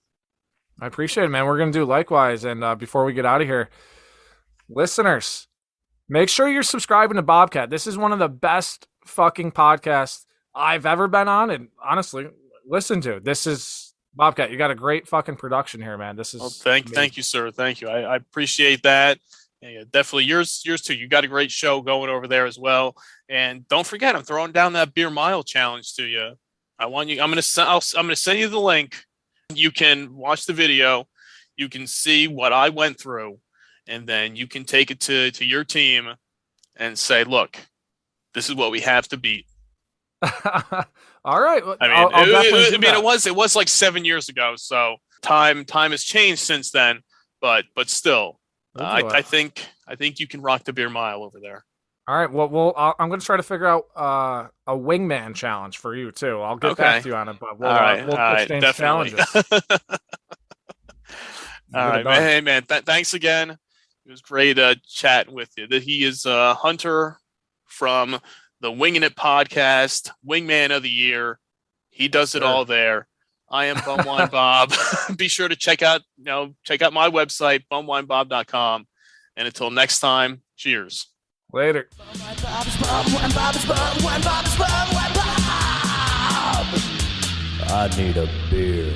I appreciate it, man. We're gonna do likewise. And before we get out of here, listeners, make sure you're subscribing to Bobcat. This is one of the best fucking podcasts I've ever been on, and honestly, listen to. This is Bobcat. You got a great fucking production here, man. This is Thank you, sir. Thank you. I appreciate that. Yeah, definitely yours too. You got a great show going over there as well. And don't forget, I'm throwing down that beer mile challenge to you. I'm gonna send you the link. You can watch the video. You can see what I went through, and then you can take it to your team and say, "Look, this is what we have to beat." All right. I mean, I'll definitely do that. it was like 7 years ago, so time has changed since then. But still. We'll do it. I think you can rock the beer mile over there. All right. Well, I'm going to try to figure out a wingman challenge for you too. I'll get back to you on it, but we'll exchange definitely. challenges. All right, man. Hey, man. Thanks again. It was great chatting with you. That he is Hunter from the Winging It podcast, Wingman of the Year. He does it all there. I am Bumwine Bob. Be sure to check out my website, bumwinebob.com. And until next time, cheers. Later. I need a beer.